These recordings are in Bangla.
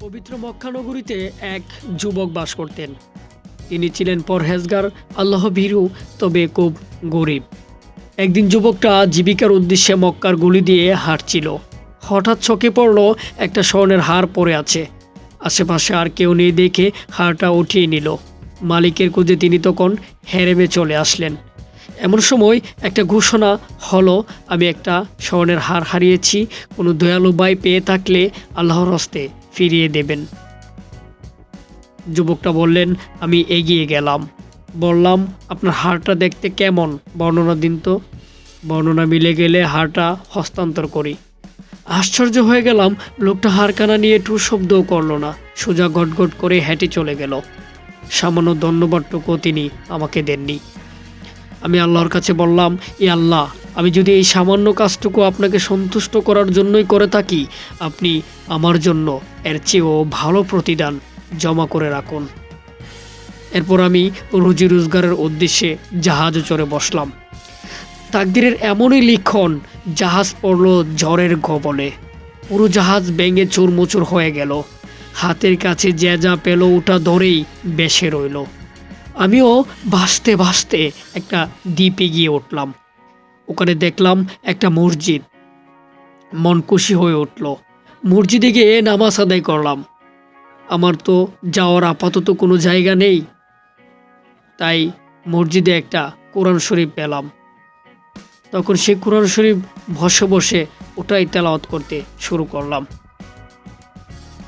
পবিত্র মক্কা নগরীতে এক যুবক বাস করতেন। তিনি ছিলেন পরহেজগার, আল্লাহ ভীরু, তবে খুব গরিব। একদিন যুবকটা জীবিকার উদ্দেশ্যে মক্কার গলি দিয়ে হাঁটছিল। হঠাৎ চোখে পড়ল একটা স্বর্ণের হার পড়ে আছে। আশেপাশে আর কেউ নেই দেখে হারটা উঠিয়ে নিল। মালিকের খোঁজে তিনি তখন হেরেমে চলে আসলেন। এমন সময় একটা ঘোষণা হলো, আমি একটা স্বর্ণের হার হারিয়েছি, কোনো দয়ালু ভাই পেয়ে থাকলে আল্লাহর হস্তে ফিরিয়ে দেবেন। যুবকটা বললেন, আমি এগিয়ে গেলাম, বললাম, আপনার হারটা দেখতে কেমন, বর্ণনা দিন তো। বর্ণনা মিলে গেলে হারটা হস্তান্তর করি। আশ্চর্য হয়ে গেলাম, লোকটা হারখানা নিয়ে টু শব্দও করল না, সোজা গটগট করে হেঁটে চলে গেল। সামান্য ধন্যবাদটুকু তিনি আমাকে দেননি। আমি আল্লাহর কাছে বললাম, এ আল্লাহ, আমি যদি এই সামান্য কাজটুকু আপনাকে সন্তুষ্ট করার জন্যই করে থাকি, আপনি আমার জন্য এর চেয়েও ভালো প্রতিদান জমা করে রাখুন। এরপর আমি রুজি রোজগারের উদ্দেশ্যে জাহাজে চড়ে বসলাম। তাকদিরের এমনই লিখন, জাহাজ পড়ল ঝড়ের কবলে। পুরো জাহাজ ভেঙে চুরমুচুর হয়ে গেল। হাতের কাছে যে যা পেল ওটা ধরেই বেসে রইল। আমিও ভাসতে ভাসতে একটা দ্বীপে গিয়ে উঠলাম। ওখানে দেখলাম একটা মসজিদ। মন খুশি হয়ে উঠল। মসজিদে গিয়ে নামাজ আদায় করলাম। আমার তো যাওয়ার আপাতত কোনো জায়গা নেই, তাই মসজিদে একটা কোরআন শরীফ পেলাম। তখন সেই কোরআন শরীফ বসে বসে ওটাই তেলাওয়াত করতে শুরু করলাম।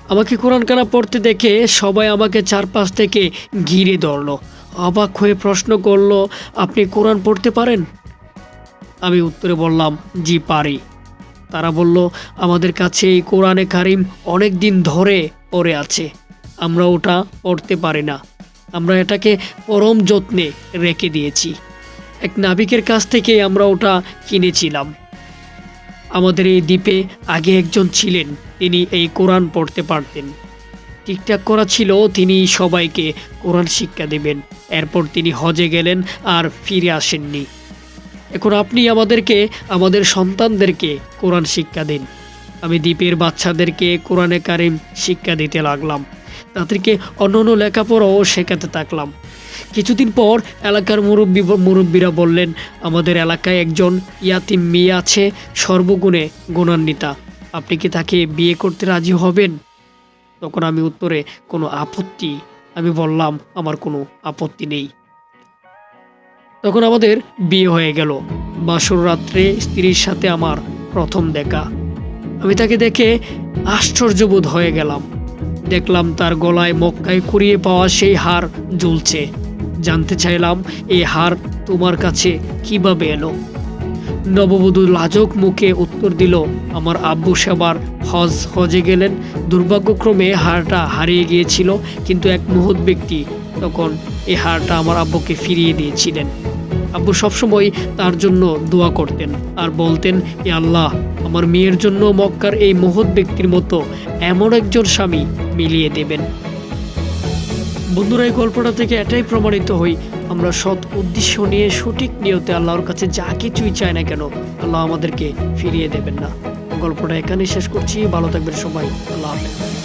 আমাকে কোরআন কানা পড়তে দেখে সবাই আমাকে চারপাশ থেকে ঘিরে ধরলো। অবাক হয়ে প্রশ্ন করলো, আপনি কোরআন পড়তে পারেন? আমি উত্তরে বললাম, জি পারি। তারা বলল, আমাদের কাছে এই কোরআনে কারিম অনেক দিন ধরে পড়ে আছে, আমরা ওটা পড়তে পারি না। আমরা এটাকে পরম যত্নে রেখে দিয়েছি। এক নাবিকের কাছ থেকে আমরা ওটা কিনেছিলাম। আমাদের এই দ্বীপে আগে একজন ছিলেন, তিনি এই কোরআন পড়তে পারতেন। ঠিকঠাক করা ছিল তিনি সবাইকে কোরআন শিক্ষা দেবেন। এরপর তিনি হজে গেলেন আর ফিরে আসেননি। এখন আপনি আমাদেরকে, আমাদের সন্তানদেরকে কোরআন শিক্ষা দিন। আমি দ্বীপের বাচ্চাদেরকে কোরআনে কারিম শিক্ষা দিতে লাগলাম। তাদেরকে অন্যান্য লেখাপড়াও শেখাতে থাকলাম। কিছুদিন পর এলাকার মুরব্বীরা বললেন, আমাদের এলাকায় একজন ইয়াতিম মেয়ে আছে, সর্বগুণে গুণান্বিতা, আপনি কি তাকে বিয়ে করতে রাজি হবেন? তখন আমি উত্তরে, কোনো আপত্তি? আমি বললাম, আমার কোনো আপত্তি নেই। তখন আমাদের বিয়ে হয়ে গেল। বাসর রাত্রে স্ত্রীর সাথে আমার প্রথম দেখা। আমি তাকে দেখে আশ্চর্যবোধ হয়ে গেলাম। দেখলাম তার গলায় মক্কায় কুড়িয়ে পাওয়া সেই হার ঝুলছে। জানতে চাইলাম, এই হার তোমার কাছে কিভাবে এলো? নববধূ লাজক মুখে উত্তর দিল, আমার আব্বু সেবার হজে গেলেন, দুর্ভাগ্যক্রমে হারটা হারিয়ে গিয়েছিল, কিন্তু এক মহৎ ব্যক্তি তখন এই হারটা আমার আব্বুকে ফিরিয়ে দিয়েছিলেন। আব্বু সবসময় তার জন্য দোয়া করতেন আর বলতেন, এ আল্লাহ, আমার মেয়ের জন্য মক্কার এই মহৎ ব্যক্তির মতো এমন একজন স্বামী মিলিয়ে দেবেন। বন্ধুরা, এই গল্পটা থেকে এটাই প্রমাণিত হই, আমরা সৎ উদ্দেশ্য নিয়ে সঠিক নিয়তে আল্লাহর কাছে যা কিছুই চাই না কেন, আল্লাহ আমাদেরকে ফিরিয়ে দেবেন না। গল্পটা এখানেই শেষ করছি। ভালো থাকবেন সবাই। আল্লাহ হাফেজ।